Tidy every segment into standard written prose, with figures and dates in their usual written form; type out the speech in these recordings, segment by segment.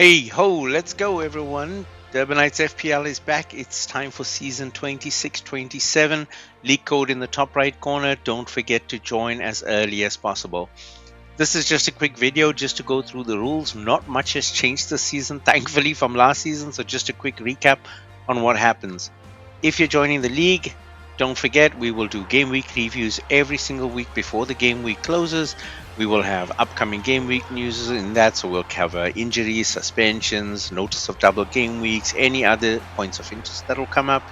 Hey ho, let's go everyone. Durbanites FPL is back. It's time for season 26-27. League code in the top right corner. Don't forget to join as early as possible. This is just a quick video just to go through the rules. Not much has changed this season, thankfully, from last season. So just a quick recap on what happens. If you're joining the league, don't forget we will do game week reviews every single week before the game week closes. We will have upcoming game week news in that, so we'll cover injuries, suspensions, notice of double game weeks, any other points of interest that will come up.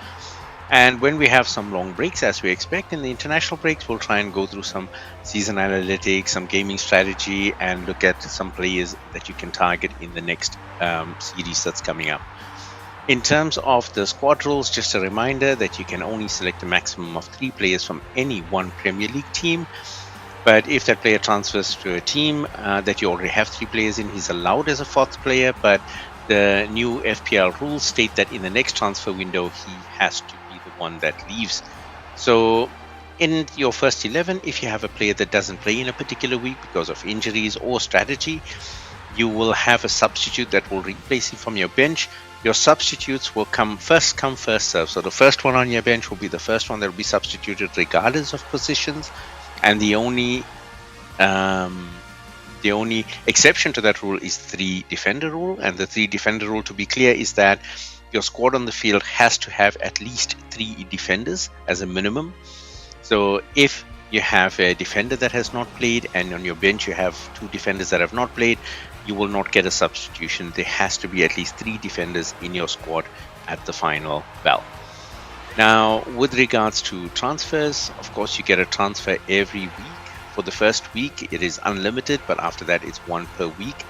And when we have some long breaks, as we expect in the international breaks, we'll try and go through some season analytics, some gaming strategy, and look at some players that you can target in the next series that's coming up. In terms of the squad rules, just a reminder that you can only select a maximum of 3 players from any one Premier League team. But if that player transfers to a team that you already have 3 players in, he's allowed as a 4th player. But the new FPL rules state that in the next transfer window, he has to be the one that leaves. So in your first 11, if you have a player that doesn't play in a particular week because of injuries or strategy, you will have a substitute that will replace him from your bench. Your substitutes will come, first serve. So the first one on your bench will be the first one that will be substituted regardless of positions. And the only exception to that rule is 3 defender rule. And the 3 defender rule, to be clear, is that your squad on the field has to have at least 3 defenders as a minimum. So if you have a defender that has not played and on your bench you have 2 defenders that have not played, you will not get a substitution. There has to be at least 3 defenders in your squad at the final bell. Now, with regards to transfers, of course, you get a transfer every week. For the first week, it is unlimited, but after that, it's 1 per week.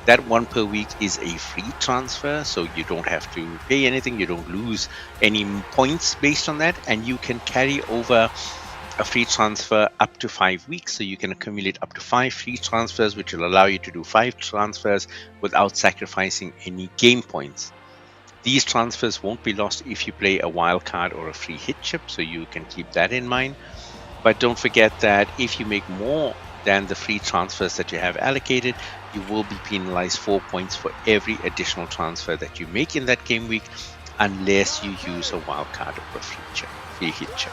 That 1 per week is a free transfer, so you don't have to pay anything. You don't lose any points based on that, and you can carry over a free transfer up to 5 weeks. So you can accumulate up to 5 free transfers, which will allow you to do 5 transfers without sacrificing any game points. These transfers won't be lost if you play a wild card or a free hit chip, so you can keep that in mind. But don't forget that if you make more than the free transfers that you have allocated, you will be penalized 4 points for every additional transfer that you make in that game week, unless you use a wild card or a free hit chip.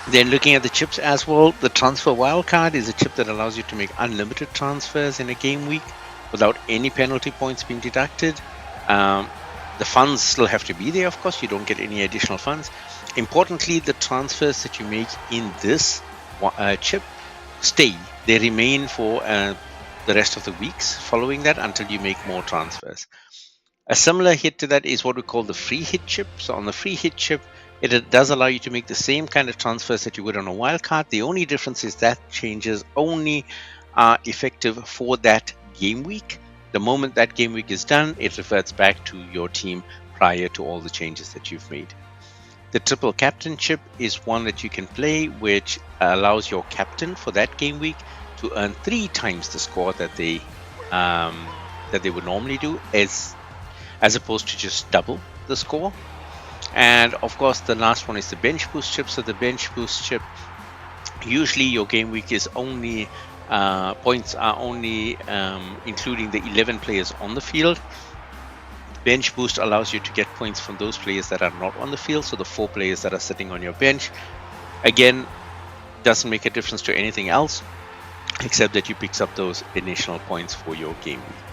Then looking at the chips as well, the transfer wildcard is a chip that allows you to make unlimited transfers in a game week without any penalty points being deducted. The funds still have to be there, of course. You don't get any additional funds. Importantly, the transfers that you make in this chip stay. They remain for the rest of the weeks following that until you make more transfers. A similar hit to that is what we call the free hit chip. So on the free hit chip, it does allow you to make the same kind of transfers that you would on a wildcard. The only difference is that changes only are effective for that game week. The moment that game week is done, it reverts back to your team prior to all the changes that you've made. The triple captain chip is one that you can play, which allows your captain for that game week to earn 3 times the score that they would normally do, as opposed to just double the score. And of course, the last one is the bench boost chip. So the bench boost chip, usually your game week is only points are only including the 11 players on the field. Bench boost allows you to get points from those players that are not on the field, so the 4 players that are sitting on your bench. Again, doesn't make a difference to anything else except that you picks up those initial points for your game week.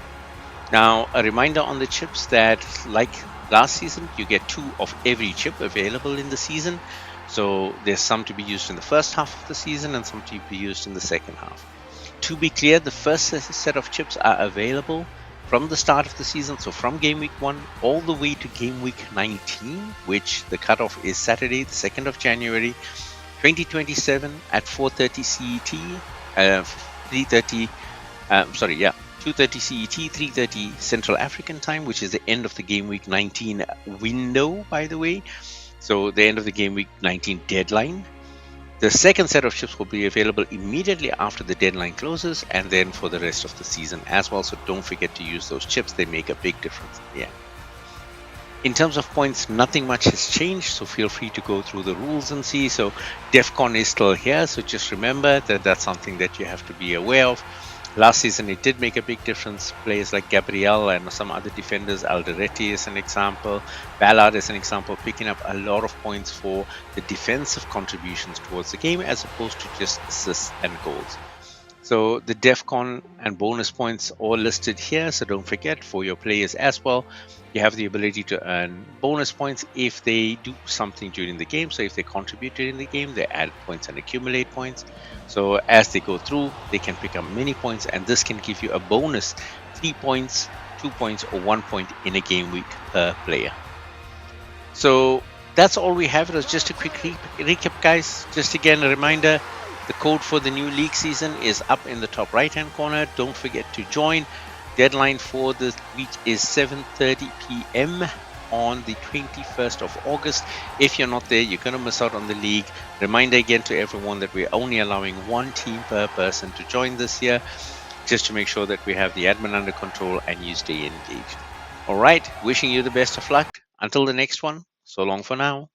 Now, a reminder on the chips that, like last season, you get 2 of every chip available in the season. So there's some to be used in the first half of the season and some to be used in the second half. To be clear, the first set of chips are available from the start of the season, so from game week 1 all the way to game week 19, which the cutoff is Saturday, the 2nd of January, 2027 at 4:30 CET, 2:30 CET, 3:30 Central African time, which is the end of the game week 19 window, by the way. So the end of the game week 19 deadline. The second set of chips will be available immediately after the deadline closes, and then for the rest of the season as well. So don't forget to use those chips. They make a big difference in the end. In terms of points, nothing much has changed, so feel free to go through the rules and see. So DEFCON is still here, so just remember that that's something that you have to be aware of. Last season, it did make a big difference. Players like Gabriel and some other defenders, Alderete is an example, Ballard is an example, picking up a lot of points for the defensive contributions towards the game as opposed to just assists and goals. So the DEFCON and bonus points all listed here. So don't forget for your players as well, you have the ability to earn bonus points if they do something during the game. So if they contribute during the game, they add points and accumulate points. So as they go through, they can pick up many points, and this can give you a bonus 3 points, 2 points, or 1 point in a game week per player. So that's all we have. It was just a quick recap, guys. Just again, a reminder, the code for the new league season is up in the top right hand corner. Don't forget to join. Deadline for this week is 7:30 p.m. on the 21st of August. If you're not there, you're going to miss out on the league. Reminder again to everyone that we're only allowing one team per person to join this year, just to make sure that we have the admin under control and you stay engaged. All right, wishing you the best of luck. Until the next one, so long for now.